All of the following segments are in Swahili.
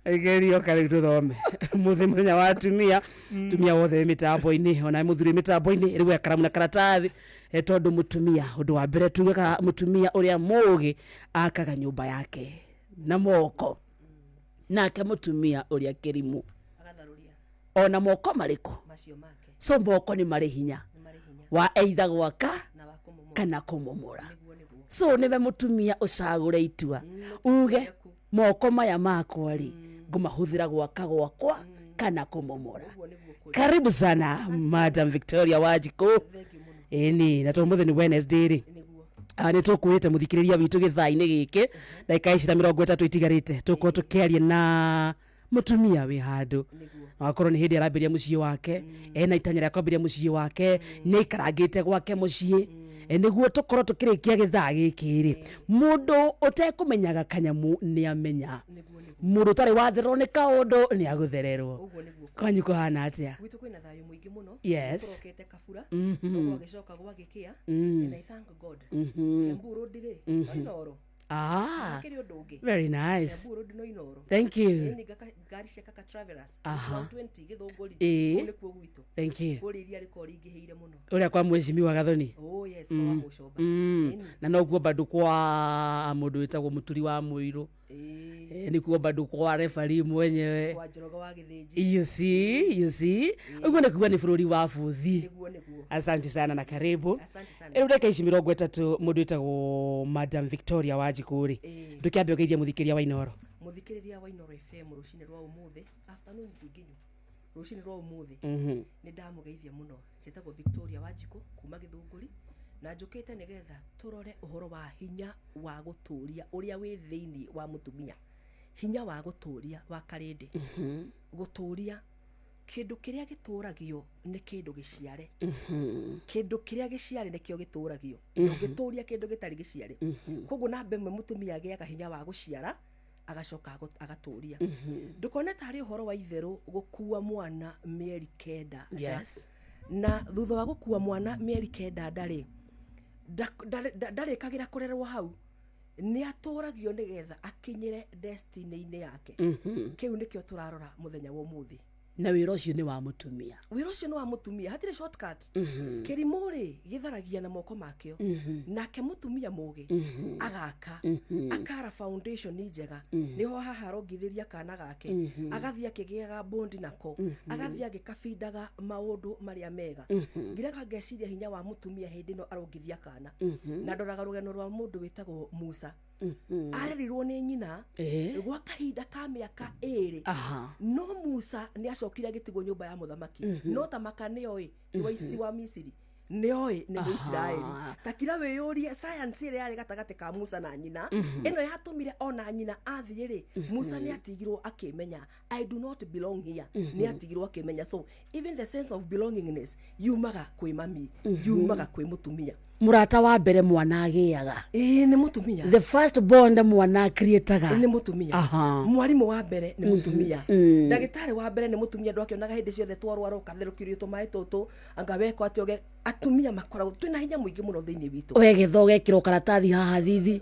Gerio kare tuthome muthenya wa tumia wothe mitambo-ini ona muthuri mitambo-ini riwe karamu na karatathi tondu mutumia undu wa mbere tugaga mutumia uria mugi akaga nyumba yake na moko nake mutumia uria kirimu agatharuria ona moko mariko macio make so moko ni mari hinya wa either gwaka kana kumomora so niwe mutumia ucagure itua uge moko maya makwa ri ngumahuthira gwakwa kana kumomora. Karibu sana Madam Victoria Wanjiku. Eni na tumuthi ni Wednesday ri ni tukwite muthikiriria witu githai-ini giki dakika 30 itigarite tuko tukiaria na mutumia wi handu akorwo ni hindi arambiria mucii wake ena itanya ria kwambiria mucii wake ni ikarangite gwake mucii niguo tukorwo tukirikia githaa giki ri mundu utekumenyaga kanyamu ni amenya mundu tari wathirwo ni kaundu ni aguthererwo kwanyu kuhana atia gwitu kwina thayo muingi muno turokete kabura no gicoka gwagikia and I thank God Kiambu ndire inoro very nice. Kiambu no inoro Thank you. Ni gari cia kaka travelers 120 githunguri ni kuo gwitu. Thank you. Kuri iria riko ringiheire muno uria kwa mweshimiwa Gathoni. Oh yes kwa mucoba na no guo bandu kwa mundu witagwo muturi wa muiru ni kuo bandu kwa referee mwenyewe kwa Njoroge wa Githinji. You see uguo ni kuwa ni bururi wa buthi. Asante sana na karibu. Asante sana. Dakika 30 mundu witagwo Madam Victoria Wanjiku ri tukiambia ugeithia muthikiria wa Inoro. Muthikiria wa Inoro FM rucini rwa umuthi afternoon nginyu rucini rwa umuthi ni ndamugeithia muno citagwo Victoria Wanjiku kuma Githunguri na njukite nigetha turore uhoro wa hinya wa guturia uria wi thiini wa mutumia hinya wa guturia wa karindi guturia kindu kiria gituragio ni kindu giciare kindu kiria giciare nikio gituragio ngituria kindu gitari giciare koguo na mbemwe mutumia agiaga hinya wa guciara agacoka agaturia ndukone tari uhoro wa itheru gukua mwana mieri kenda. Yes. Na thutha wa gukua mwana mieri kenda ndari kagira kurerwo hau ni aturagio nigetha akinyire destiny-ini yake kiu nikio turarora muthenya wa umuthi na wira ucio ni wa mutumia hatire shortcut kirimuri githaragia na moko makio nake mutumia mugi agaka akara foundation ni njega niho haharongithiria kana gake agathia kigiaga bondi nako agathia gikafindaga maundu maria mega ngiraga ngeciria hinya wa mutumia hindi no arongithia kana na ndoraga rugeno rwa mundu witagwo Musa arerirwo ni nyina gwa kahinda ka miaka 2 no Musa ni acokire gitigo nyumba ya muthamaki no tamaka nioi tiwaisi wa Misiri nioi ni Israeli takira weyurie science ile yari gatagate ka Musa na nyina eno yatumire ona nyina athiire Musa ni atigirwo akimenya I do not belong here ni atigirwo akimenya so even the sense of belongingness yumaga kwi mami yumaga kwi mutumia murata wa mbere mwana agiaga ni mutumia the first born mwana creataga ni mutumia mwarimu wa mbere ni mutumia ndagitari wa mbere ni mutumia ndwakionaga hindi ciothe twarwaro katherukiryo tumae tutu anga weko atioge atumia makoragwo twina hinya muingi muno thiini witu we githoge kiro karatathi haha thithi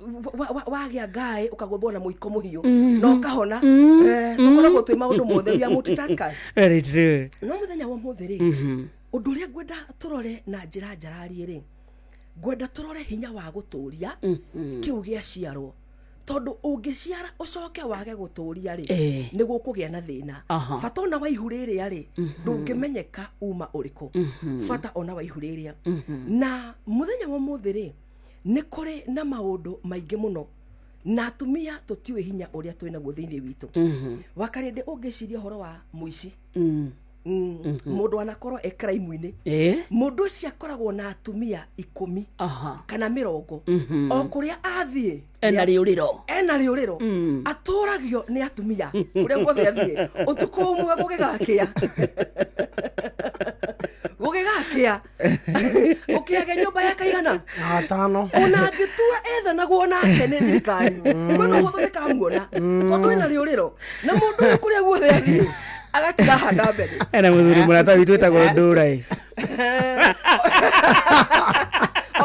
wagia ngai ukaguthwo na muiko muhiu no kahona tukoragwo twi maundu mothe ya multitaskers. Very true. No muthenya wa muthiri undu ria ngwenda turore na njira njarari ri ngwenda turore hinya wa guturia kiu gia ciarwo tondu ungiciara ucoke wage guturia ri niguo kugia na thina fata ona wa ihuriria ri ndungimenyeka uma uriku fata ona wa ihuriria na muthenya wa muthiri ni kuri na maundu maingi muno na atumia tutiwe hinya uria twinaguo thiini witu wakarinde ungiciria horo wa muici mundu anakorwo crime-ini mundu cia koragwo na atumia 10 kana 20 o kuria athie ena riuriro aturagio ni atumia kuria guothe athie utuku umwe gugigakia ukiage nyumba ya kaigana 5 ona ngitua ethanagwo nake ni thirikari kono huthu ni kamuona tondu ena riuriro na mundu kuria guothe athie agatiga handa mbere ena muthuri murata witu witagwo Ndurai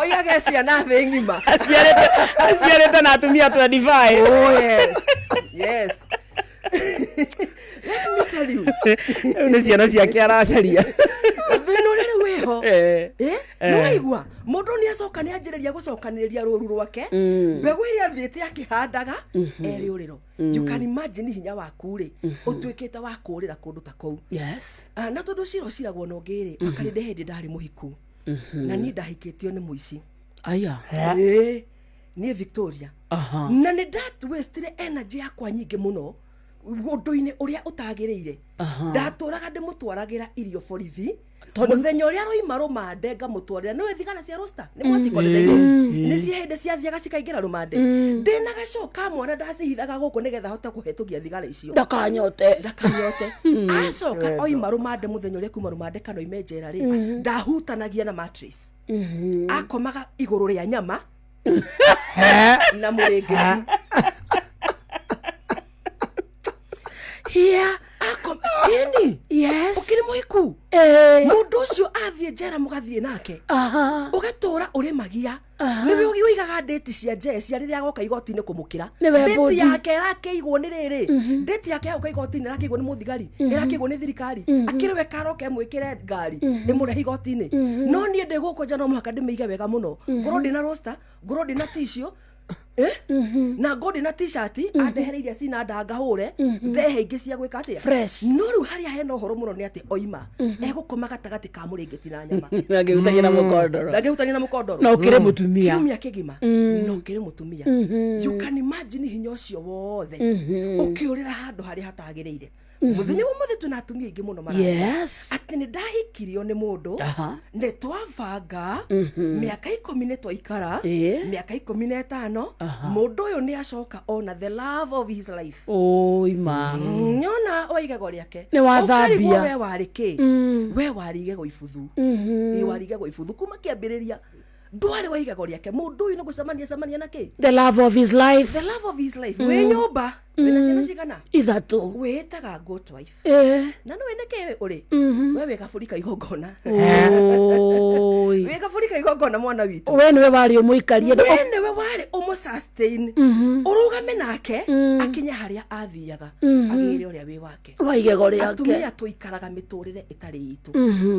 oya gecia na thi ngima asiarete na atumia 25. Oh yes tell you nä ciana ciake aracaria thä no rä rä wä ho nä waigua må ndå nä acoka nä anjä rä ria gå cokanä rä ria rå ru rwake mbegå ä rä a thiä te akä handaga erä å rä ro you can imagine hinya waku rä å tuä kä te wa kå rä ra kå ndå ta kå u na tondå cira å ciragwo na å ngä rä makarä ndä hä ndä ndarä må hiku na niä ndahikä tio nä må ici aya niä Victoria na nä ndatwestire energy yakwa nyingä må no gå-ndå-inä å rä a å tagä rä ire ndatå raga ndä må twaragä ra irio borithi må thenya å rä a roima rå mande ngamå twarä ra nä we thigara cia rosta nä mwacikonereirie nä cia hä ndä ciathiaga cikaingä ra rå mande ndä na gaco ka mwana ndacihithaga gå kå nä getha hote kå hetå gia thigara icio ndakanyote acoka oima rå mande må thenya å rä a kuma rå mande kana oime njera rä ndahutanagia na mattress akomaga igå rå rä a nyama na må rä ngä ini ukiri muhiku mundu ucio athie njera mugathie nake ugatura uri magia niwe uigaga date cia Jessia riria agoka igoti-ini kumukira date yake irakeigwo ni riri date yake agoka igoti-ini irakeigwo ni muthigari irakeigwo ni thirikari akiriwe karoke mwikire ngari imurehe igoti-ini no nie ndi guko nja no muhaka ndimiige wega muno ngoro ndi na roster ngoro ndi na tissue na ngodi na t-shirt andehereirie cina ndanga hure ndehe ingi cia gwika atia no riu haria hena uhoro muno ni ati oima egukoma gatagati ka muringeti na nyama ngirutania na mukondoro na ukire mutumia kiumia kigima no ukire mutumia you can imagine hinya ucio wothe ukiurira handu haria hatagiriire muthenya umuthe tuna atumia ingi muno mara ati ni ndahikirio ni mundu ni twavanga miaka 10 ni twaikara miaka 15 mundu uyu ni acoka ona the love of his life oima nyona oigego riake ni wathambia we wariki we warigego ibuthu ni warigego ibuthu kuma kiambiriria ndwari waigego riake mundu uyu no gucemania nake the love of his life we nyumba wena ciana cigana ithatu witaga good wife na no weneke uri we wega burika igongona wega burika igongona mwana witu we niwe wari umuikarie we niwe wari umu sustain urugame nake akinya haria athiaga agire uria wi wake waigego riake atumia tuikaraga miturire itari itu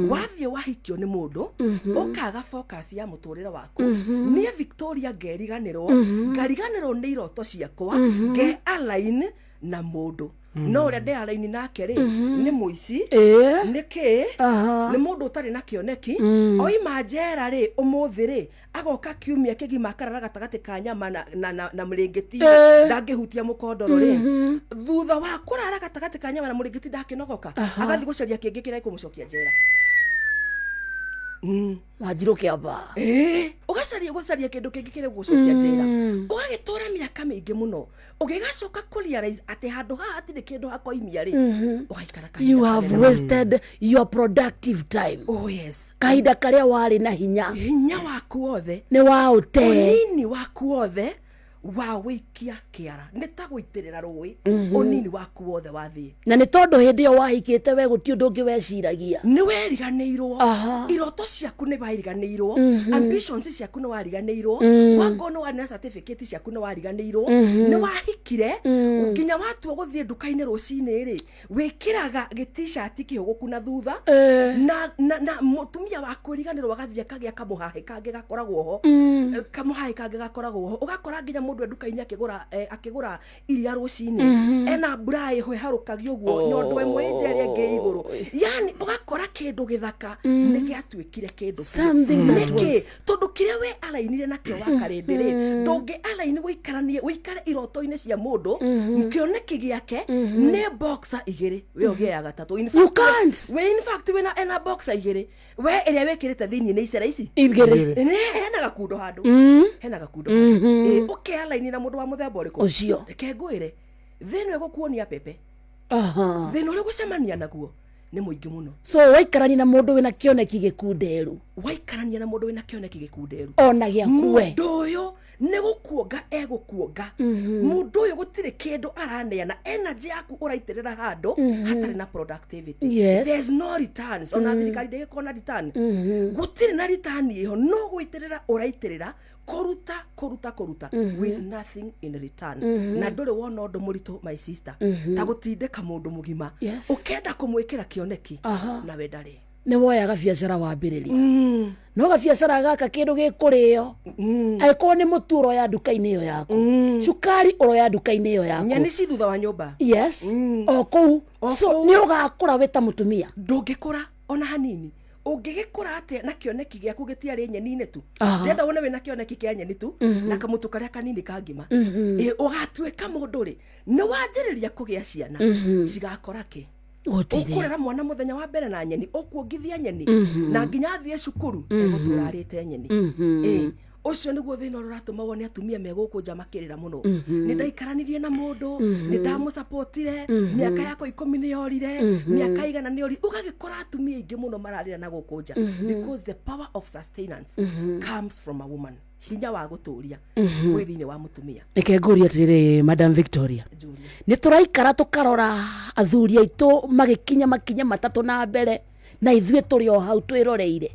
wathie wahikio ni mundu ukaga focus ya muturire waku nie Victoria ngariganirwo ni iroto ciakwa ge align na mundu no ria de align nake ri ni muici niki ni mundu utari na kioneki oima njera ri umuthi ri agoka kiumia kigima akarara gatagati ka nyama na muringeti ndangihutia mukondoro ri thutha wa kurara gatagati ka nyama na muringeti ndakinogoka agathi gucaria kingi kirai kumucokia njera Wanjiru kiamba ugacaria kindu kingi kire gucokia njera ugagitura miaka mingi muno ugigacoka kurealize ati handu haha atire kindu hakoimia ri ugaikara kahinda you have wasted your productive time kahinda karia wari na hinya waku wothe ni wa ute unini waku wothe wa wikia kiara nita guitirira rui unini waku wothe wathie na ni tondu hindi yo wahikite we guti undu ungi weciragia ni weriganirwo iroto ciaku ni wairiganirwo ambitions ciaku ni wariganirwo wangono wa na certificate ciaku ni wariganirwo ni wahikire ukinya watu guthie nduka-ini rucini ri wikiraga t-shirt kihuguku na thutha na mutumia waku riganirwo gathie kagia kamuhahe kange gakoragwo ho kamuhahe kange gakoragwo ho ugakora nginya mundu nduka-ini akigura iria rucini ena brai ho harukagio guo nyondo emwe njeri ngi iguru yani ugakora kindu githaka ni giatwikire kindu niki tondu kiria we alainire nakio wakarindiri ndungi alaini guikare iroto-ini cia mundu nkioneki giake ne boxer igiri we ogia gatatu in fact we na ena boxer igiri we iria wekirite thiini ni icera ici igiri hena gakundo handu okay alaini na mundu wa muthemba uriku ucio reke ngwire thino egukuonia pepe thino uri gucemania naguo ni muingi muno so waikarani na mundu wina kioneki gikunderu waikarania na mundu wina kioneki gikunderu ona gya kuwe mundu uyu ne gukuonga egukuonga mundu uyu gutire kindu araneana energy yaku uraitirira handu hatari na productivity. There's no returns ona thirikari ndegikona return gutire na return iho no guitirira uraitirira kuruta with nothing in return na nduri wona undu muritu my sister ta gutindika mundu mugima ukenda kumwikira kioneki na wedari ni woyaga biacara wambiriria no ga biacara gaka kindu gikurio aiko ni muturo ya duka-ini iyo yaku cukari uro ya duka-ini iyo yaku nyani ci thutha wa nyumba o kou so ni ugakura wita mutumia ndungikura ona hanini ungigikura atia na kioneki giaku gitiari nyeni-ini tu jenda wona wina kioneki kia nyeni tu na kamutu karia kanini ka ngima ugatwika mundu ri ni wanjiriria kugia ciana cigakora ki ukurera mwana muthenya wa mbere na nyeni ukuongithia nyeni na nginya athie cukuru eguturarite nyeni ucio niguo thina uratuma wone atumia megukunja makirira muno ni ndaikaranirie na mundu ni ndamusupportire miaka yako 10 ni yorire miaka igana ni yori ugagikora atumia ingi muno mararira na gukunja because the power of sustenance comes from a woman. Hinya wa guturia wi thini wa mutumia. Nike nguria atiri Madam Victoria ni turaikara tukarora athuri aitu magikinya makinya matatu na mbere na ithue turi o hau twiroreire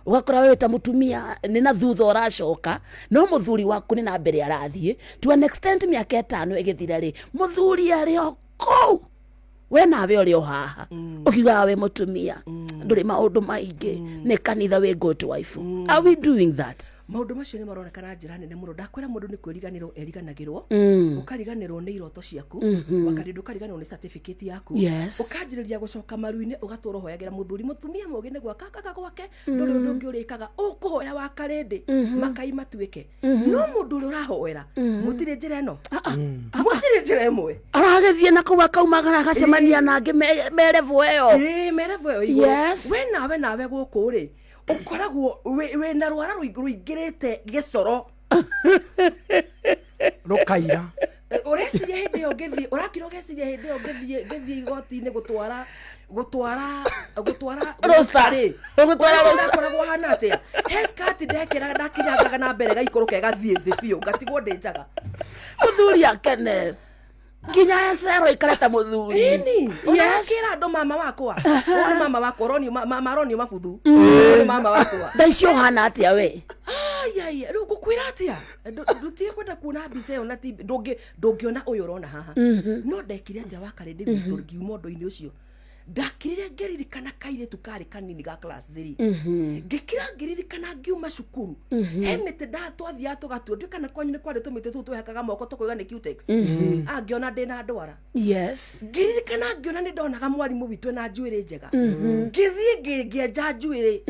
ugakora wewe ta mutumia ni na thutha uracoka no muthuri waku ni na mbere arathie to an extent miaka 5 igithira ri muthuri ari o kou we nawe uri o haha ukiuga we mutumia nduri maundu maingi ni kanitha we good wife. Are we doing that? Maundu macio ni maronekana njira nene muno ndakwira mundu ni kwiriganirwo eriganagirwo ukariganirwo ni iroto ciaku wakarindu ukariganirwo ni certificate yaku ukanjiriria gucoka maru-ini ugaturo hoyagira muthuri mutumia mugi ni gwa kaka gwake nduri undu ungi urikaga ukuhoya wakarindi makai matuike no mundu uri urahoera mutire njira eno mutire njira imwe aragethie na kuwa kaumagara agacemania nangi merevu eyo merevu eyo we nawe guku ri ukoragwo we na rwara ruingirite gicoro rukaira ureciria hindi yo ngithi urakira ugeciria hindi yo ngithi igoti-ini gutwara rostari koragwo hana atia heskati ndekira ndakinyangaga na mbere gaikuru kega thie thi biu ngatigwo ndinjaga muthuri akene kinya esero ikareta muthuri kira ando mama wakwa ona mama wakwa roni mabuthu ona mama wakwa ndaicio hana atia we ai ngukwira atia ndutie kwenda kuona mbica ona ti ndungiona uyu urona haha no ndekire atia wakarindi witu ngiuma undu-ini ucio ndakirire ngeririkana kairitu kari kanini ga class 3 ngikira ngiririkana ngiuma cukuru he mite ndatwathia tugatuo ndikana kwanyu ni kwari tumite tu tuhekaga moko tukoiga ni cutex angiona ndina ndwara ngiririkana ngiona ni ndonaga mwarimu witu na njuiri njega ngithie ngienja njuiri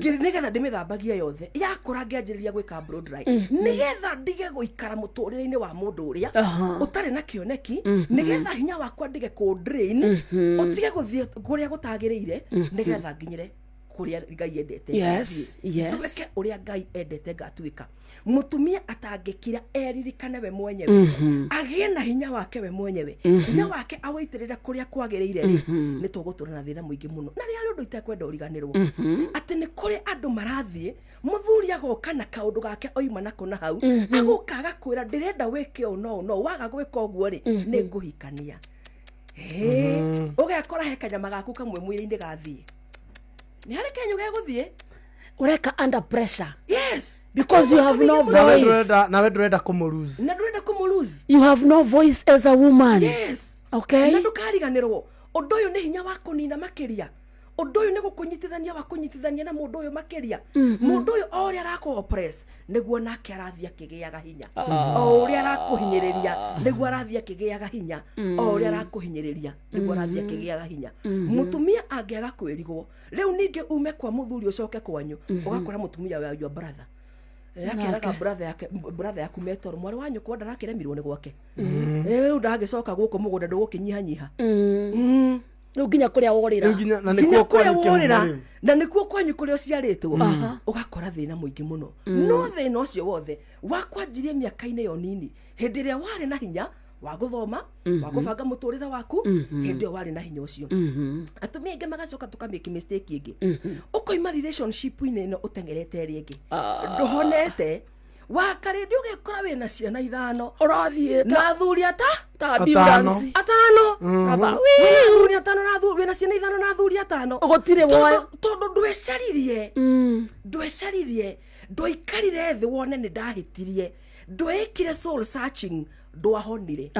nigetha ndimithambagia yothe yakura ngianjiriria gwika blow dry nigetha ndige guikara muturire-ini wa mundu uria utari na kioneki nigetha hinya wakwa ndige ku drain utige kuria gutagiriire nigetha nginyire kuria Ngai endete tuweke uria Ngai endete ngatuika mutumia atangikira eririkane we mwenyewe agie na hinya wake we mwenyewe hinya wake awaitirira kuria kwagiriire ri ni tugutura na thina muingi muno na ri ari undu itekwenda uriganirwo ati ni kuri andu marathie muthuri agoka na kaundu gake oima nako na hau agukaga kwira ndirenda wike no waga gwika uguo ri ni nguhikania ugekora he kanyama gaku kamwe mwiri-ini gathie ni hari kenyu geguthie ureka under pressure because you have no voice na we ndurenda kumulose you have no voice as a woman okay na ndukariganirwo undu uyu ni hinya wa kunina makiria undu uyu ni gukunyitithania wa kunyitithania na mundu uyu makiria mundu uyu o uria araku oppress niguo nake arathia kigiaga hinya o uria arakuhinyiriria niguo arathia kigiaga hinya o uria arakuhinyiriria niguo arathia kigiaga hinya mutumia angiaga kwirigwo riu ninge ume kwa muthuri ucoke kwanyu ugakora mutumia wa your brother yakiraga brother yaku metor mwari wanyu kwa ndarakiremirwo ni gwake ndagicoka guku mugunda ndugukinyihanyiha nginya kuria worira na nikuo kwanyu kuria uciaritwo ugakora thina muingi muno no thina ucio wothe wakwanjirie miaka-ini yo nini hindi ria wari na hinya wa guthoma wa kubanga muturire waku hindi o wari na hinya ucio atumia ingi magacoka tukamake mistake ingi ukoima relationship ine no utengerete ri ingi nduhonete wakarindi ugekora wina ciana 5 urathie na thuri ata ambulance atano aba thuri atano na thuri wina ciana 5 na thuri atano gutire woyo tondu ndwecaririe ndwikarire thi wone ni ndahitirie ndwikire soul searching ndwahonire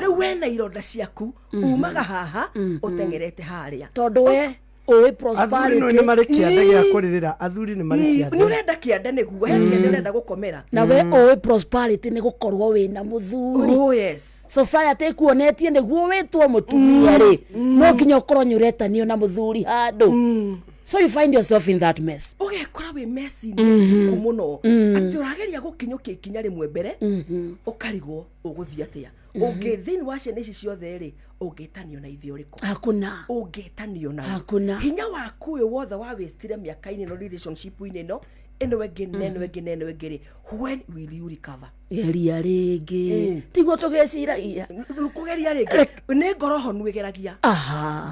riu wena ironda ciaku umaga haha utengerete haria tondu we owe prosperity ni mari kiande gya kuririra athuri ni mari ciande ni urenda kiande niguo he urenda gukomera na we owe prosperity ni gukorwo wina muthuri oh yes society kuonetie niguo witwo mutumia ri no nginya ukorwo nyuretanio na muthuri handu so you find yourself in that mess ugekora we messi kumuno ati urageria gukinyukia ikinya rimwe mbere ukarigwo uguthia atia ungithini wa ciana ici ciothe ri ungitanio na ithe uriko hakuna ungitanio na hakuna hinya waku we wothe wa westire miaka-ini no relationship ine no eno wegere when will you recover geria ringi tiguo tugeciragia kugeria ringi ni ngorohonu wegeragia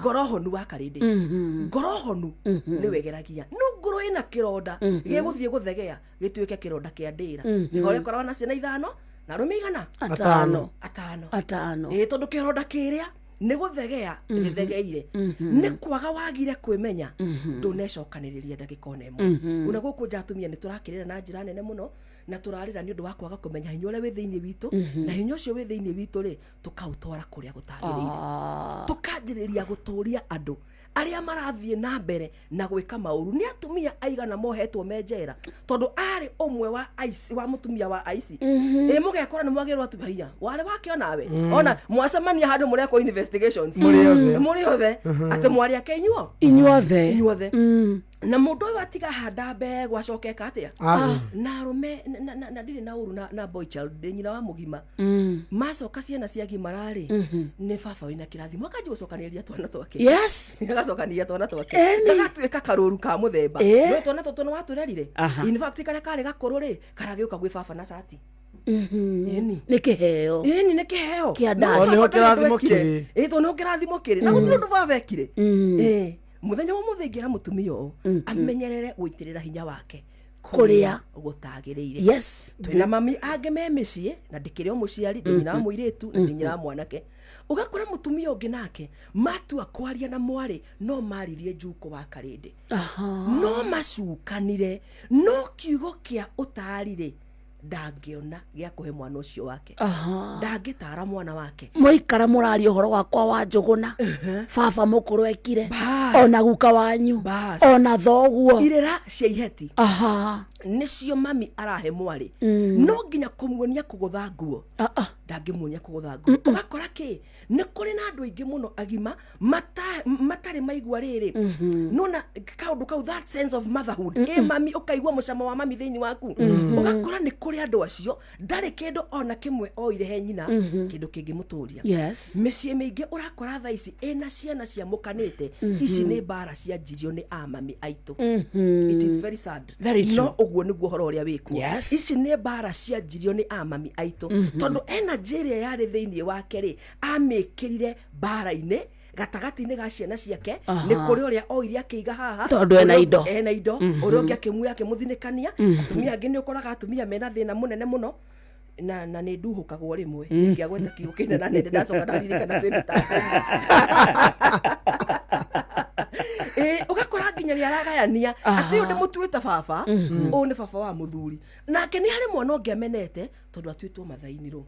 ngorohonu wa karindi ngorohonu ni wegeragia no ngoro ina kironda giguthie guthegea gituike kironda kia ndira ngore korwa na ciana 5 na rumigana 5 tondu kironda kiria ni guthegea githegeire ni kwaga wagire kwimenya ndunecokaniriria ndagika onemo una guku njatumia ni turakirira na njira nene muno na turarira ni undu wa kwaga kumenya hinya ule wi thiini witu na hinya ucio wi thiini witu ri tukautwara kuria gutagirire tukanjiriria guturia andu aria marathie na mbere na gwika mauru ni atumia aigana mohetwo menjera tondu ari umwe wa aici wa mutumia wa aici mugekora ni mwagirwo atumia wale wake onawe ona mwacemania handu muri ko investigations muri othe ati mwari ake inyuothe na mundu uyu atiga handa mbegu acokeka atia na rume na ndiri na uru na boy child nyina wa mugima macoka ciana cia gimarari ni baba wina kirathimo akaji gucokaniria twana twake yes agacokaniria twana twake agatuika karuru ka muthemba we twana toto no waturerire in fact kare kare gakuru ri karagiuka gwi baba na sati ni kiheo kia ndani no kirathimo kiri to no kirathimo kiri na gutiro ndu baba ekire muthenya wa muthingira mutumia o amenyerere gwitirira hinya wake kuria gutagiriire yes twina mami ange me micii na ndikire o muciari ndinyira muiritu na ndinyira mwanake ugakora mutumia ungi nake matua kwaria na mwari no maririe njuko wa karindi no macukanire no kiugo kia utarire ndangiona gya kuhe mwana ucio wake ndangitara mwana wake muikara murari uhoro wakwa wa njuguna baba mukuru ekire ona guka wanyu ona thoguo irera cia iheti nicio mami arahe mwari no nginya kumuonia kugutha nguo ndangimuonia kugutha nguo ugakora ki ni kuri na andu aingi muno agima matari maigua riri nona kaundu kau that sense of motherhood mami ukaigua mucama wa mami thiini waku ugakora ni kuri andu acio ndari kindu ona kimwe oire he nyina kindu kingimuturia yes micii mingi urakora tha ici ina ciana cia mukanite ici ni bara cia njirio ni amami aitu it is very sad no uguo niguo horo uria wikuo ici ni bara cia njirio ni amami aitu tondu ena njiria yari thiini wake ri amikirire bara-ini gatagati-ini ga ciana ciake ni kuri uria oiria akiiga haha tondu ena indo uria ungi akimuya akimuthinikania atumia angi ni ukoraga atumia mena thina munene muno na ni nduhukagwo rimwe ngiagweta kiugo kinena nende ndacoka ndaririkana twita ugakora nginya ni aragayania ati undi mutuite baba u ni baba wa muthuri nake ni hari mwana ungi amenete tondu atuitwo mathainiro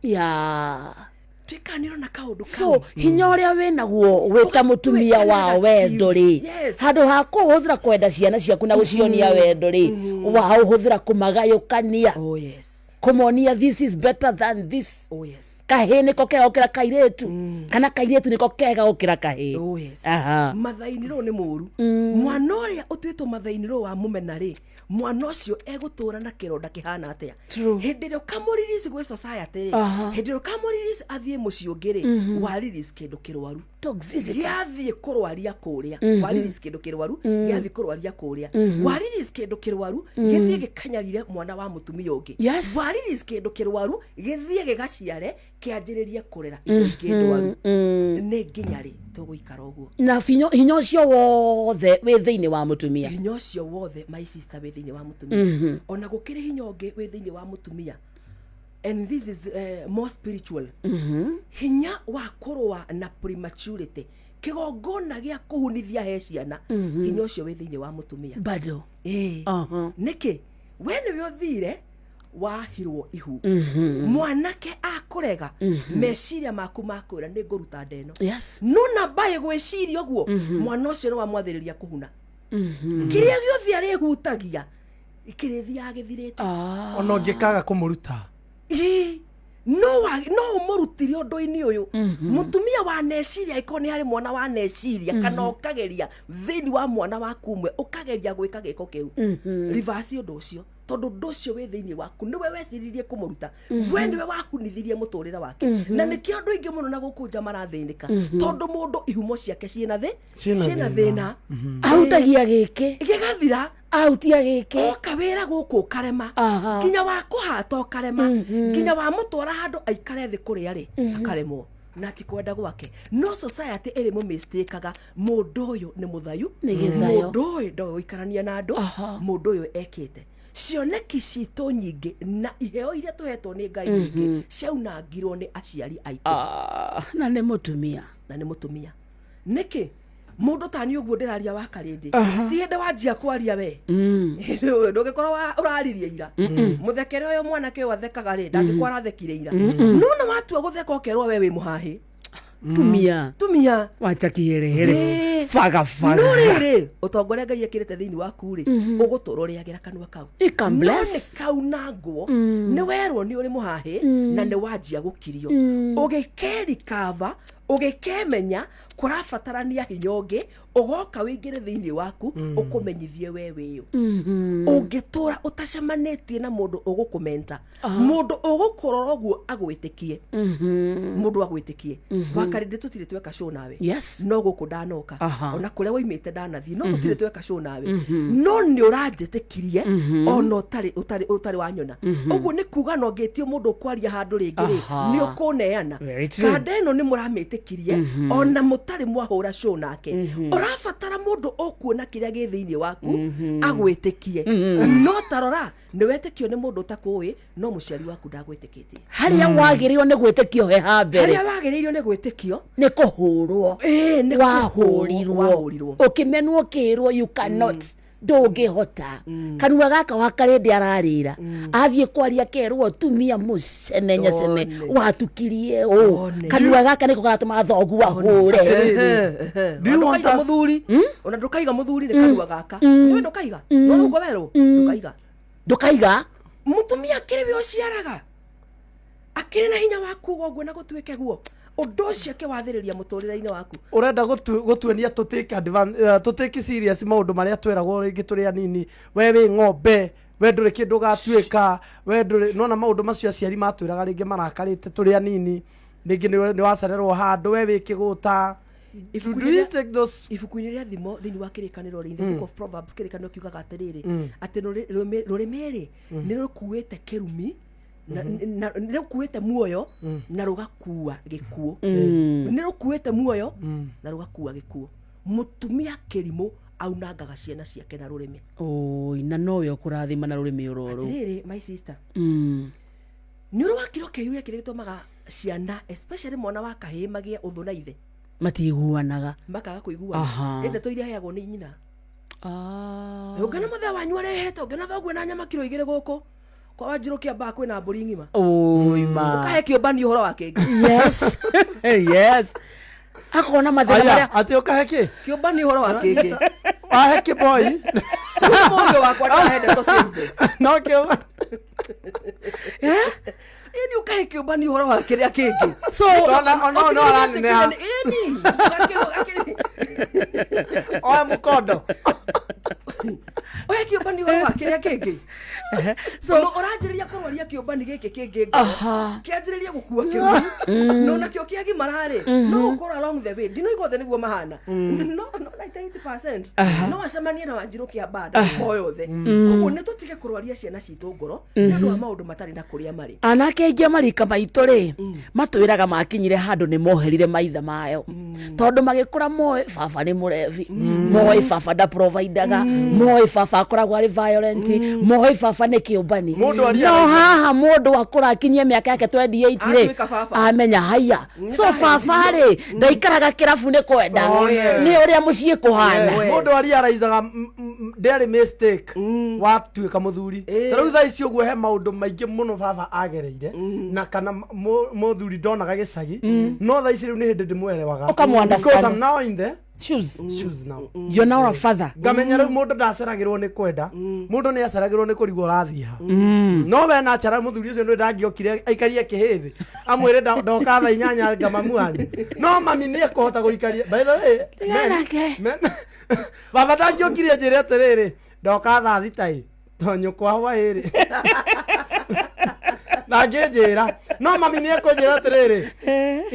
twikaniro na kaundu so hinya uria winaguo wita mutumia wao wendo ri handu ha kuhuthira kwenda ciana ciaku na gucionia wendo ri wa uhuthira kumagayukania kumonia this is better than this kahi niko kega gukira kairetu kana kairetu niko kega gukira kahi mathainiro ni muru mwana uria utwitwo mathainiro wa mumena ri mwana ucio egutura na kironda kihana atia hindi rio kamuririci gwe society ri hindi rio kamuririci athie muci ungiri waririci kindu kirwaru toxicity yathie kurwaria kuria waririci kindu kirwaru yathie kurwaria kuria waririci kindu kirwaru githie gikanyarire mwana wa mutumia ungi wa release kindu kirwaru githie gigaciare kianjiririe kurera indo kindwaru ne nginyari tuguikara uguo na hinya ucio wothe wi thiini wa mutumia hinya ucio wothe my sister wi thiini wa mutumia ona gukiri hinya ungi wi thiini wa mutumia and this is more spiritual hinya wa kurwa na prematurity kigongona gia kuhunithia he ciana hinya ucio wi thiini wa mutumia bado niki we niwe uthire wahirwo ihu mwanake akurega meciria maku makwira ni nguruta ndeno yes no na bae gwiciria guo mwana ucio no wamwathiriria kuhuna kiria giothe ari hutagia ikirithia agithirite ona ungikaga kumuruta no umurutire undu-ini uyu mutumia wa neciria ikoni hari mwana wa neciria kana ukageria thiini wa mwana waku umwe ukageria gwika giko kiu reverse undu ucio tondu nducio wi thiini waku niwe weciririe kumuruta we niwe wakunithirie muturira wake na nikio andu ingi muno na gukunja marathinika tondu mundu ihumo ciake ciina thina autagia giki gigathira autia giki okawira guku karema nginya wa kuhata karema nginya wa mutwara handu aikare thi kuria ri akaremwo na ti kwenda gwake no society iri mu mistake mundu uyu ni muthayu mundu uyu ndo ikarania na andu mundu uyu ekite cioneki citå nyingä na iheo iria tũhetwo nĩ Ngai nyingĩ ciaunangirwo nĩ aciari aitũ na nĩ mũtumia nĩkĩ mundu tani uguo ndiraria wa karindi ti hinde wanjia kwaria we ndũngĩkorwo ũraririe ira muthekere ũyũ mwanake ũyũ athekaga rĩ ndangĩkorwo arathekire ira no na watua gũtheka ũkerwo we wĩ mũhahi tumia wacha kiherehere faga no rĩrĩ ũtongoria Ngai ekĩrĩte thĩinĩ waku rĩ ũgũtũũra ũrĩagĩra kanua kau nĩ kaunangwo nĩ werwo nĩ ũrĩ mũhahi na nĩ wanjia gũkirio ũgĩkerikava ũgĩkemenya kũrabatarania hinya ũngĩ ũgoka wĩingĩre thĩinĩ waku ũkũmenyithie we wĩyo ũngĩtũũra ũtacemanĩtie na mũndũ ũgũkũmenta mũndũ ũgũkũrora ũguo agwĩtĩkie mũndũ agwĩtĩkie wakarĩndĩ tũtirĩ tweka show nawe no gũkũ ndanoka ona kũrĩa woimĩte ndanathiĩ no tũtirĩ tweka show nawe no nĩ ũranjĩtĩkirie ona ũtarĩ wanyona ũguo nĩ kuga no ngĩtio mũndũ ũkwaria handũ rĩngĩ nĩ ũkũneana kanda ĩno nĩ mũramĩtĩkirie ona mũtarĩ mwahũra show nake ũrabatara mundu ũkuona kĩrĩa gĩ thĩinĩ waku agwĩtĩkie no tarora nĩ wetĩkio nĩ mundu ũtakũĩ no mũciari waku ndagwĩtĩkĩtie harĩa wagĩrĩirwo nĩ gwĩtĩkio he hambere harĩa wagĩrĩirwo nĩ gwĩtĩkio nĩ kũhũrwo wahũrirwo ũkĩmenwo kĩrwo you cannot ndũngĩhota kanua gaka wakarĩndĩ ararĩra athiĩ kwaria kerwo tumia mũcenecene watukirie kanua gaka nĩko karatũma thogu ahũre ndũkaiga mũthuri ona ndũkaiga mũthuri nĩ kanua gaka nĩwe ndũkaiga ũguo werwo ndũkaiga mũtumia akĩrĩ we ũciaraga akĩrĩ na hinya wa kuga ũguo na gũtuĩke guo undu ucio akiwathiriria muturire-ini waku urenda gutuenia tutake serious maundu maria tweragwo ringi turi anini we wi ng'ombe we nduri kindu gatuika we nduri nona maundu macio aciari matwiraga ringi marakarite turi anini ringi ni wacererwo handu we wi kiguta ibuku-ini ria thimo thiini wa kirikaniro ri book of Proverbs kirikaniro kiugaga atiriri ati rurimi ni rukuite kirumi nĩ rũkuĩte muoyo na rũgakua gĩkuũ nĩ rũkuĩte muoyo na rũgakua gĩkuũ mũtumia kĩrimũ aunangaga ciana ciake na rũrĩmĩ na nowe ũkũrathima na rũrĩmĩ ũrũrũ atĩrĩrĩ my sister nĩ ũrĩ wakiro kĩiyũria kĩrĩa gĩtũmaga ciana especially mwana wa kahĩĩ magĩe ũthũ na ithe matiguanaga makaga kũiguana ĩndĩ tũ iria heagwo nĩ nyina ũngĩona mũthee wanyu arehete ũngĩona thoguo na nyama kiro 2 gũkũ kwa Wanjiru Kiambaa kwĩna mbũri ng'ima ũkahe Kĩũmbani ũhoro wa kĩngĩ yes akona mathĩna marĩa ati ũkahe kĩ Kĩũmbani ũhoro wa kĩngĩ ahe kĩboi mũndũ wakwa ndahende tũcimbe no Kĩũmbani ini ukahe Kĩũmbani ũhoro wa kĩrĩa kĩngĩ so no araneneha oya mũkondo oya Kĩũmbani ũhoro wa kĩrĩa kĩngĩ so ũranjĩrĩria kũrwaria Kĩũmbani gĩkĩ kĩngĩ kĩanjĩrĩria gũkua kĩrumi no nakĩo kĩagimararĩ no ũkorwo along the way ndino igothe nĩguo mahana no 98% no acemanie na Wanjiru Kiambada oyothe koguo nĩ tũtige kũrwaria ciana citũ ngoro nĩ ũndũ wa maũndũ matarĩ na kũrĩa marĩ. Anake aingĩ marika maitũ rĩ matwĩraga makinyire handũ nĩ moherire maitha mayo tondũ magĩkũra moĩ baba nĩ mũrevi moĩ baba ndaprovidaga moĩ baba akoragwo arĩ violent moĩ baba nĩ kĩũmbani no haha mũndũ akũra akinyie mĩaka yake 28 rĩ amenya haya so baba rĩ ndaikaraga kĩrabu nĩ kwenda nĩ ũrĩa mũciĩ kũhana mũndũ ariaraizaga ndĩarĩ mistake watuĩka mũthuri tarĩu thaa ici ũguo he maũndũ maingĩ mũno baba agereire na kana mũthuri ndonaga gĩcagi no thaa ici rĩu nĩ hĩndĩ ndĩmwerewaga because I'm now in the shoes now. You're now a father. Ngamenya rĩu mũndũ ndaceragĩrwo nĩ kwenda mũndũ nĩ aceragĩrwo nĩ kũrigwo rathiha no we na achara mũthuri ũcio nĩ ndangĩokire aikarie kĩhĩthĩ amwĩre ndoka thaa 8 ngamamu anyu no mami nĩ ekũhota gũikaria by the way baba ndangĩokire njĩre atĩrĩrĩ ndoka thaa 6 tonyo kwa hwaĩrĩ na ngĩnjĩra no mami nĩ ekũnjĩra atĩrĩrĩ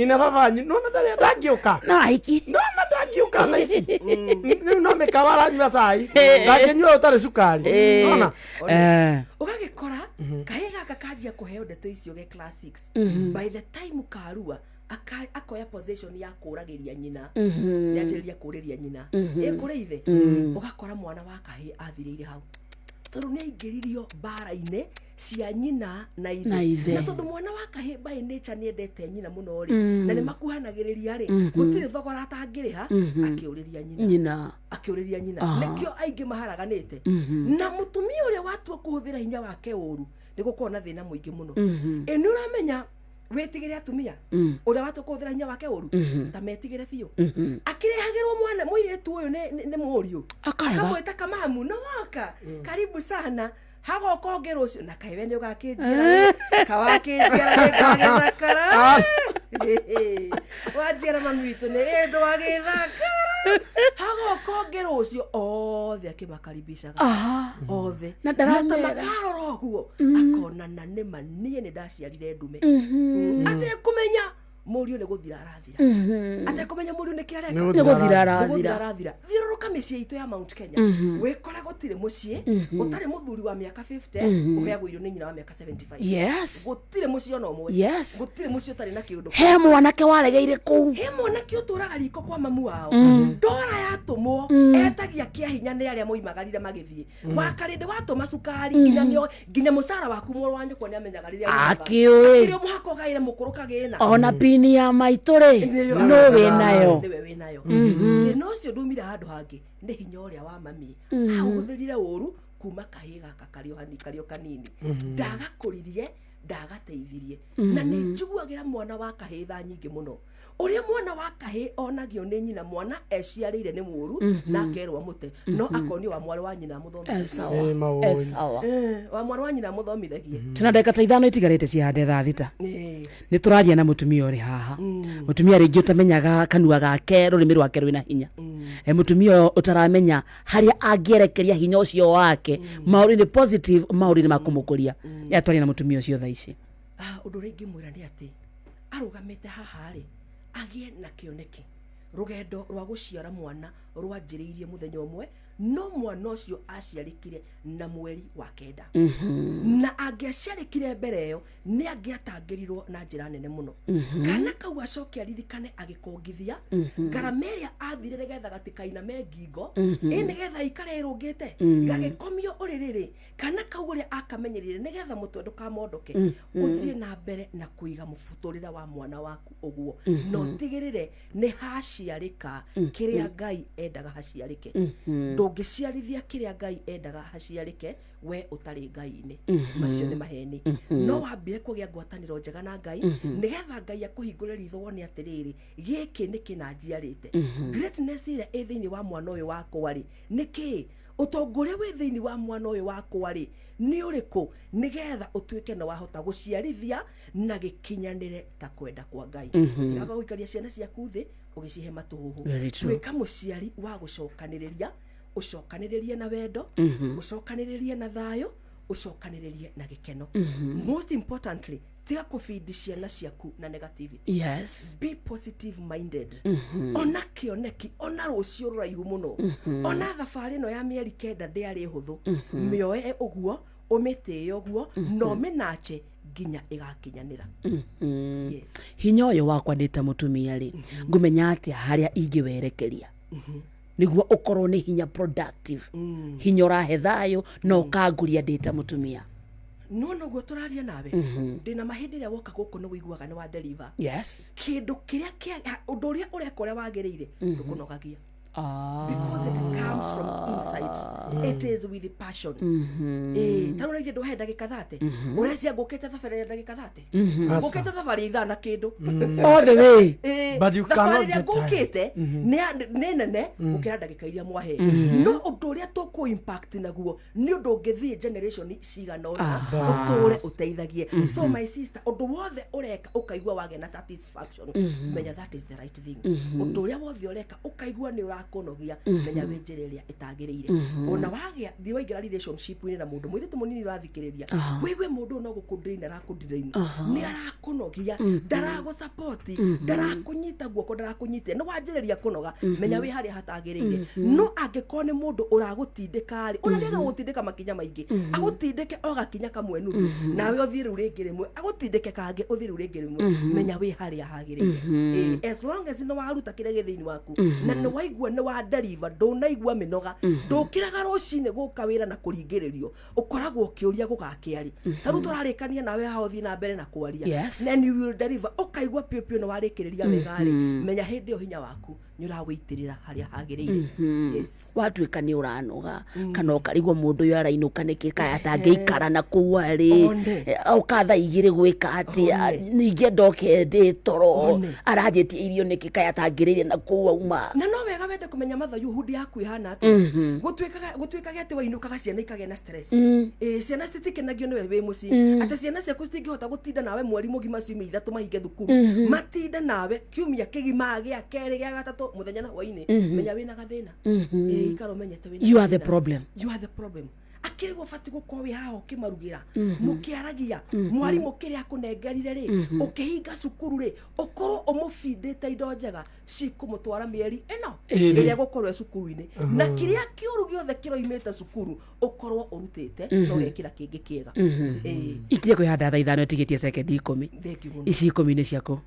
ina baba no na ndangĩũka no aiki no na ndangĩũka na ici rĩu no mĩkawa aranyua cai ndangĩnyua ũtarĩ cukari ona ũgagĩkora kahĩĩ gaka kanjia kũheo ndeto icio ge class 6 by the time karua akoya position ya kũragĩria nyina yanjĩrĩria kũrĩria nyina kũrĩ ithe ũgakora mwana wa kahĩĩ athirĩire hau tondũ nĩ aingĩririo mbara-inĩ cia nyina na ithe na tondũ mwana wa kahĩĩ by nature nĩ endete nyina mũno rĩ na nĩ makuhanagĩrĩria rĩ gũtirĩ thogora atangĩrĩha akĩũrĩria nyina nĩkĩo aingĩ maharaganĩte na mũtumia ũrĩa watua kũhũthĩra hinya wake ũru nĩ gũkorwo na thĩna mũingĩ mũno nĩ ũramenya wetigĩre atumia ũrĩa watua kũhũthĩra hinya wake ũru ta metigĩre biũ akĩrehagĩrwo mwana mũirĩtu ũyũ nĩ mũriũ akamwĩta kamamu no woka karibu sana hagoka ũngĩ rũciũ na kaĩ we nĩ ũgakĩnjiara kawakĩnjiara nĩ gagĩthakara wanjiara mami witũ nĩ ndwagĩthakara hagoka ũngĩ rũciũ othe akĩmakaribishaga othe na makarora ũguo akona na nĩma niĩ nĩ ndaciarire ndume atekũmenya mũriũ nĩ gũthira arathira atekũmenya mũriũ nĩ kĩareka nĩ gũthira arathira thiũrũrũka mĩciĩ itũ ya Mount Kenya wĩkora gũtirĩ mũciĩ ũtarĩ mũthuri wa mĩaka 50 ũheagwo irio nĩ nyina wa mĩaka 75 gũtirĩ mũciĩ ona ũmwe gũtirĩ mũciĩ ũtarĩ na kĩũndũ he mwanake waregeire kũu he mwanake ũtũraga riko kwa mamu wao ndora yatũmwo etagia kĩa hinya nĩ arĩa moimagarire magĩthiĩ wakarĩndĩ watũma cukari nginya mũcara waku mũrũ wa nyũkwa nĩ amenyaga rĩrĩa akĩũĩ mũhaka ũgaĩre mũkũrũ kagĩna ona pini ya maitũ rĩ no wĩ nayo no ũcio ndumire handũ hangĩ nĩ hinya ũrĩa wa mami ahũthĩrire ũru kuma kahĩĩ gaka karĩo kanini ndagakũririe ndagateithirie na nĩ njiguagĩra mwana wa kahĩĩ tha nyingĩ mũno ũrĩa mwana wa kahĩĩ onagio nĩ nyina mwana eciarĩire nĩ mũru na akerwo mũte no akonio wa mwarĩ wa nyina mũthomithagie wa mwarĩ wa nyina mũthomithagie tuna ndagĩka ta 5 itigarĩte cihande thaa 6 nĩ tũraria na mũtumia ũrĩ haha mũtumia rĩngĩ ũtamenyaga kanua gake rũrĩmĩ rwake rwĩna hinya mũtumia ũtaramenya harĩa angĩerekeria hinya ũcio wake maũndũ nĩ positive maũndũ nĩ makũmũkũria nĩ atwaria na mũtumia ũcio thaa ici ũndũ ũrĩa ingĩmwĩra nĩ atĩ arũgamĩte haha rĩ agĩe na kĩoneki rũgendo rwa gũciara mwana rwanjĩrĩirie mũthenya ũmwe no mwana ũcio aciarĩkire na mweri wa kenda na angĩaciarĩkire mbere ĩyo nĩ angĩatangĩrirwo na njĩra nene mũno kana kau acoke aririkane agĩkongithia ngarama ĩrĩa athire nĩgetha gatikainame ngingo nĩgetha ikare ĩrũngĩte gagĩkomio ũrĩrĩ kana kau ũrĩa akamenyerire nĩgetha mũtwe ndũkamondoke ũthiĩ na mbere na kũiga mũbutũrĩre wa mwana waku ũguo no tigĩrĩre nĩ haciarĩka kĩrĩa Ngai endaga haciarĩke ndũngĩciarithia kĩrĩa Ngai endaga haciarĩke we ũtarĩ Ngai-inĩ macio nĩ maheni no wambire kũgĩa ngwatanĩro njega na Ngai nĩgetha Ngai akũhingũre ritho wone atĩrĩrĩ gĩkĩ nĩ kĩna njiarĩte greatness ĩrĩa ĩ thĩinĩ wa mwana ũyũ wakwa rĩ nĩkĩ ũtongoria wĩ thĩinĩ wa mwana ũyũ wakwa rĩ nĩ ũrĩkũ nĩgetha ũtuĩke na wahota gũciarithia na gĩkinyanĩre ta kwenda kwa Ngai tigaga gũikaria ciana ciaku thĩ ũgĩcihe matũhũhũ tuĩka mũciari wa gũcokanĩrĩria ũcokanĩrĩrie na wendo ũcokanĩrĩrie na thayũ ũcokanĩrĩrie na gĩkeno most importantly tiga kufeed ciana ciaku na negativity. Yes. Be positive minded. Ona kioneki, ona rucio ruraihu muno. Ona thabari no ya mieri kenda ndiari huthu. Mioe uguo, umite uguo, no menache ginya igakinyanira. Yes. Hinya uyu wakwa ndita mutumia ri ngumenya atia haria ingiwerekeria. Niguo ukorwo ni hinya productive. Hinya urahe thayo no ukanguria ndita mutumia. No guo turaria nawe. Ndina mahindi ria woka guku no wiguaga ni wa deliver. Yes. Kindu kiria undu uria ureka uria wagiriire ndukunogagia. Because it comes from inside. It is with passion. Taruna ithe nduhe ndagika 30. Urecia ngukite thabari ya ndagika 30. Ngukite thabari ithana kindu. All the way. But you cannot get ngukite ni nene ukira ndagika iria mwahe. No undu uria tuku impact naguo ni undu ngithie generation cigana ona uture uteithagie. So my sister, undu wothe ureka ukaigua wage na satisfaction, menya that is the right thing. Undu uria wothe ureka ukaigua ni kunogia menya wenjereria itagirire. Ona wagia ndiwaingira relationship ni na mundu mwithitu munini rathikiriria wewe mundu no gukundirina rakundirina ni arakunogia ndarago support ndarakunyita guoko ndarakunyite no wanjereria kunoga menya we hari hatagirire. No angikone mundu uragutindika ri ona ndiga gutindika makinya maingi agutindike ogakinya kamwe nuthu nawe uthire uringire mwe agutindike kange uthire uringire mwe menya we hari hagirire. As long as no waruta kire githini waku na no waigua no wa deliver ndunaigua minoga ndukiraga rucine guka wira na kuringiririo ukoragwo kiuria gugakiari taru turarikania nawe haothi na mbere na kwaria then you will deliver ukaigua pio no warikiriria wegari menya hindi yo hinya waku nyuragwitirira haria hagirire. Yes. Watuika ni uranoga kana ukarigwo mundu yo arainuka nikika atangeikara na kuwa ri ukatha igire gwika atia ninge ndoke ndi toro arajetie irio nikika atangirire na kuwa uma na no wega wende kumenya mathayu hudi yaku ihana ati gutwikaga ati wainukaga ciana ikage na stress. Ciana citikenagio ni wewe muci ati ciana ciaku citingihota gutinda nawe mweri mugima ciumia 3 mahinge thukuru matinda nawe kiumia kigima gia keri gia gatatu muthenya na hwaini menya wina gathina. Ikaro menyete wina you are the problem. You are the problem. Akiri wafati gukorwo wi haho kimarugira mukiaragia mwarimu kiri akunengerire ri ukihinga cukuru ri ukorwo umufindite indo njega cikumutwara mieri eno iria gukorwo cukuru-ini na kiria kiuru giothe kiroimite cukuru ukorwo urutite no gekira kingi kiega. Ikiye kwihanda thaa 5 tigitie second 10 ici 10 ni ciako.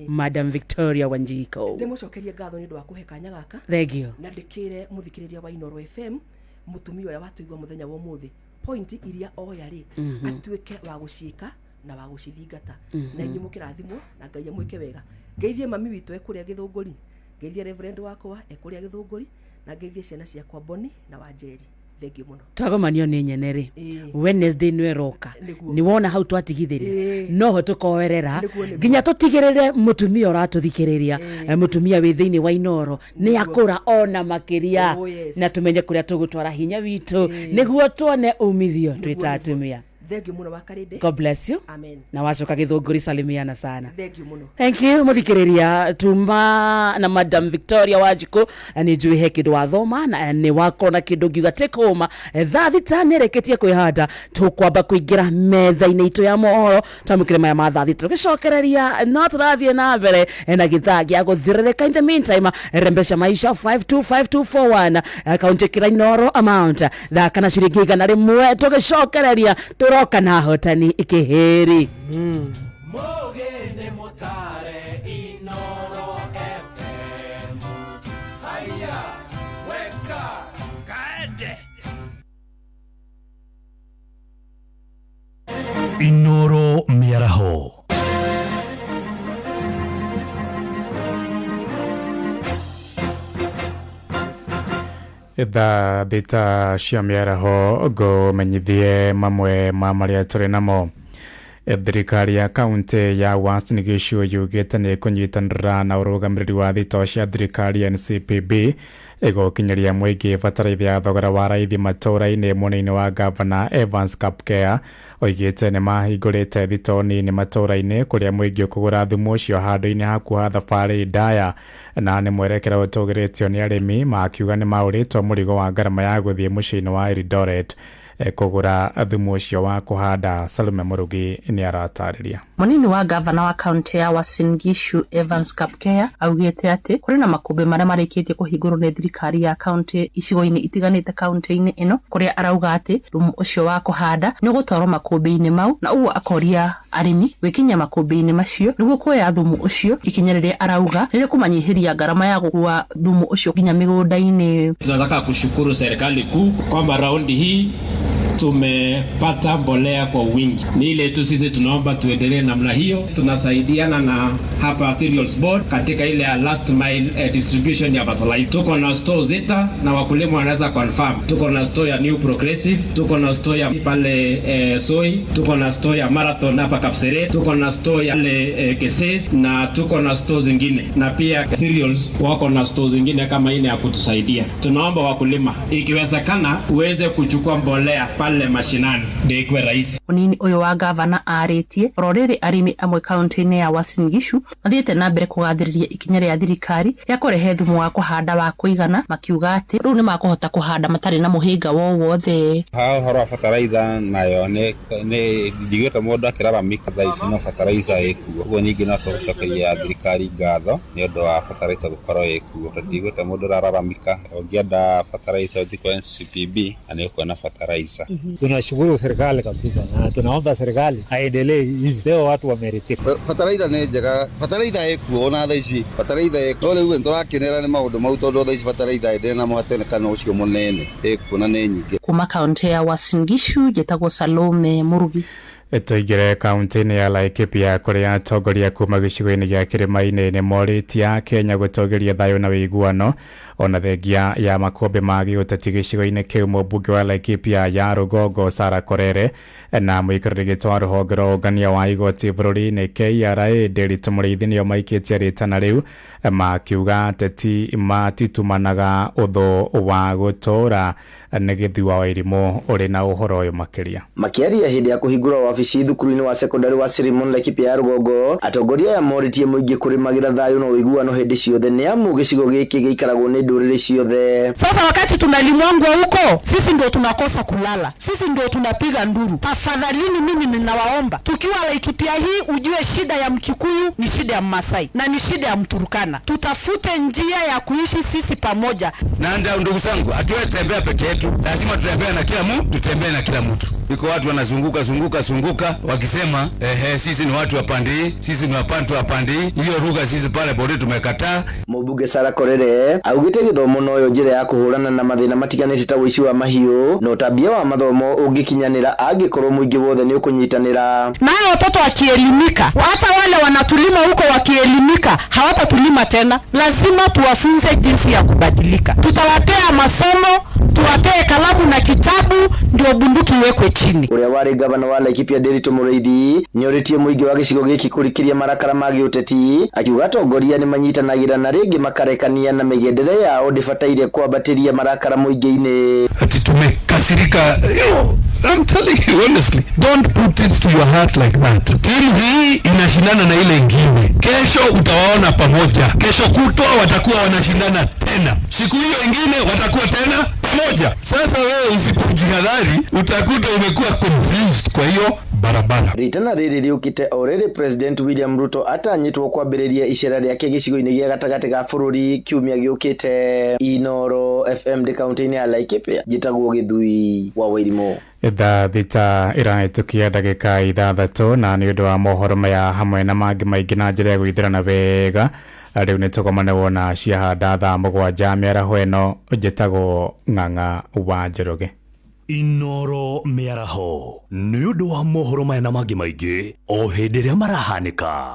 Madam Victoria Wanjiko ndimucokerie ngatho ni ndu wa kuhe kanya gaka. Thank you. Na ndikire muthikiriria wa Inooro FM mutumia uria watuigwa muthenya wa muthi point iria oya ri atuike wa guciika na wa gucithingata na inyu mukirathimwo na Ngai amwike wega. Ngeithie mami witu ekuria Githunguri, ngeithie reverend wakwa ekuria Githunguri na ngeithie ciana ciakwa Boni na Wanjeri. Thank you muno. Twagomanio ni nyenere Wednesday nwe roka ni wona hau twatigithiria no ho tukoerera ginya tutigirire mutumia uratuthikiriria mutumia wi thiini wa Inooro ni akura ona makiria na tumenye kuria tugutwara hinya witu niguo tuone umithio twitatumia. Thank you muno wakarinde. God bless you. Amen. Na wacoka Githunguri salimiana sana. Thank you muno. Thank you muthikiriria tuma na Madam Victoria Wanjiko ni njui he kindu wathoma na ni wako na kindu ngiuga take home thaa thita nereketie kwihanda tukwamba kuingira metha-ini itu ya mohoro tamukire maya ma thaa thita tugicokereria no turathie na mbere na githaa gia guthirereka. In the meantime rembesha maisha 525241 kaunti kira Inooro amount thaa kana ciringi igana rimwe tugicokereria turoka na hotani ikiheri. Mogene motare Inooro FM. Haya, weka kaede. Inooro miaraho. Thaa thita cia miaraho ngumenyithie mamwe ma maria turi namo. Thirikari ya kaunti ya Uasin Gishu yugite ni kunyitanira na urugamiriri wa thito cia thirikari NCPB igukinyiria muingi bataraitha ya thogora wa raithi matura-ini munini wa gavana Evans Kapkea oigite ni mahingurite thito nini matura-ini kuria muingi ukugura thumu ucio handu-ini hakuha thabari ndaya na ni mwerekera utugiritio ni arimi makiuga ni mauritwo murigo wa ngarama ya guthie muciĩ-ini wa Eldoret. kugura thumu ucio wa kuhanda. Salome Murugi ni aratarĩria. Munini wa gavana wa kaunti ya Uasin Gishu Evans Kapkea augite ati kuri na makũmbĩ marĩa marĩkĩtie kũhingũrwo nĩ thirikari ya kaunti icigo-inĩ itiganĩte kaunti-inĩ ĩno, kuria arauga ati thumu ucio wa kuhanda nĩ ũgũtwarwo makũmbĩ-inĩ mau, na ũguo akoria arĩmi gwĩkinya makũmbĩ-inĩ macio nĩguo kuoya thumu ucio, ikinya rĩrĩa arauga nĩ kũmanyihiria gharama ya gũkua thumu ucio nginya mĩgũnda-inĩ. Tunataka kushukuru serikali kuu kwamba raundi hii tumepata mbolea kwa wingi. Ni ile tu sisi tunaomba tuendelee namna hiyo. Tunasaidiana na hapa Cereals Board katika ile last mile distribution ya fertilizer. Tuko na store Zeta na wakulima wanaweza confirm. Tuko na store ya New Progressive, tuko na store ya pale Soy, tuko na store ya Marathon hapa Kapseret, tuko na store ya Keses na tuko na store zingine. Na pia Cereals wako na store zingine kama ile ya kutusaidia. Tunaomba wakulima ikiwezekana uweze kuchukua mbolea pale mashinani ndio ikwe rahisi. Munini uyu wa gavana arĩtie rorĩrĩ arĩmi amwe kaunti-inĩ ya Uasin Gishu mathiĩte na mbere kũgathĩrĩria ikinya rĩa thirikari ya kũrehe thumu wa kuhanda wa kũigana, makiuga atĩ rĩu nĩ makũhota kuhanda matarĩ na mũhĩnga wowothe. Horo fertilizer nayo nĩ ndigĩte mũndũ akĩraramika thaa ici no fertilizer ĩkuo. Ũguo ningĩ no tũgũcokeria thirikari ngatho nĩ ũndũ wa fertilizer gũkorwo ĩkuo. Tũtigĩte mũndũ ũrararamika, ũngĩenda fertilizer ũthiĩ kwa NCPB na nĩ ũkuona fertilizer. Tunashukuru serikali kabisa na tunaomba serikali aendelee hivi. Leo watu wameridhika. Fertilizer nĩ njega, fertilizer ĩkuo ona thaa ici, fertilizer ĩkuo rĩu tũrakenera nĩ maũndũ mau tondũ thaa ici fertilizer ĩndĩ na mũhatĩkano ũcio mũnene ĩkuo na nĩ nyingĩ. Kuma kaunti ya Uasin Gishu njĩtagwo Salome Murugi. Tũingĩre kaunti-inĩ ya Laikipia kũrĩa atongoria kuma gĩcigo-inĩ gĩa kĩrĩma-inĩ nĩ morĩtie Kenya gũtongoria thayũ na wĩiguano ona thengia ya makũmbĩ ma gĩũteti gĩcigo-inĩ kĩu. Mũmbunge wa Laikipia ya Rũgongo Sarah Korere na mũikarĩri gĩtĩ wa rũhonge rwa ũngania wa igoti bũrũri-inĩ KRA Nderitu Mũrĩithi nĩo maikĩtie rĩtana rĩu makiuga ateti matitumanaga ũthũ wa gũtũũra nĩ gĩthiĩ wa Wairimũ ũrĩ na ũhoro ũyũ makĩria. Makĩaria hĩndĩ ya kũhingũra wabici thukuru-inĩ wa sekondari wa Sirimon Laikipia ya Rũgongo, atongoria ya moritie mũingĩ kũrĩmagĩra thayũ na ũiguano hĩndĩ ciothe nĩ amu gĩcigo gĩkĩ gĩikaragwo nĩ ndũrĩrĩ ciothe. Sasa wakati tunalimwangwa huko, sisi ndio tunakosa kulala, sisi ndio tunapiga nduru. Tafadhalini, mimi ninawaomba, tukiwa Laikipia hii ujue shida ya Mkikuyu ni shida ya Masai na ni shida ya Mturukana. Tutafute njia ya kuishi sisi pamoja. Na ndugu zangu, hatuwezi tembea peke yetu, lazima tutembee na kila mtu, tutembee na kila mtu. Iko watu wanazunguka wakisema sisi ni watu wa pande hii, sisi ni watu wa pande hii. Hiyo lugha sisi pale bodi tumekataa. Mũmbunge Sarah Korere augite gĩthomo no njĩra ya kũhũrana na mathĩna matiganĩte ta ũici wa mahiũ no tabia wa mathomo ũngĩkinyanĩra angĩkorwo mũingĩ wothe nĩ ũkũnyitanĩra. Na watoto wakielimika, hata wale wanatulima huko wakielimika hawatatulima tena. Lazima tuwafunze jinsi ya kubadilika. Tutawapea masomo, tuwapee kalamu na kitabu ndio bunduki iwekwe chini. Ũrĩa warĩ gavana wa Laikipia Nderitu Mũrĩithi nĩorĩtie mũingĩ wa gĩcigo gĩkĩ kũrĩkĩria marakara ma gĩũteti, akiuga atongoria nĩ manyitanagĩra na rĩngĩ makarekania na mĩgendere yao ndĩbataire kwambatĩria marakara mũingĩ-inĩ. Ati tumekasirika. I'm telling you honestly, don't put it to your heart like that. Timu hii inashindana na ile ingine. Kesho utawaona pamoja. Kesho kutwa watakuwa wanashindana tena. Siku hiyo ingine watakuwa tena pamoja. Sasa wewe usipojihadhari utakuta umekuwa confused. Kwa hiyo barabara. Ritana rĩrĩ rĩũkĩte orĩrĩ President William Ruto atanyitwo kwambĩrĩria icera rĩake gĩcigo-inĩ gĩa gatagatĩ ga bũrũri kiumia gĩũkĩte. Inoro FM de kaunti-inĩ ya Laikipia njĩtagwo Gĩthui wa Wairimũ. Thaa thita ĩrahĩtũkia ndagĩka 6 na nĩ ũndũ wa mohoro maya hamwe na mangĩ maingĩ na njĩra ya gũithĩrana wega rĩu nĩ tũkomane wona ciahanda thaa 7 mĩaraho ĩno njĩtagwo Ng'ang'a wa Njoroge. Inoro mĩaraho nĩ ũndũ wa mohoro maya na mangĩ maingĩ o hĩndĩ ĩrĩa marahanĩka.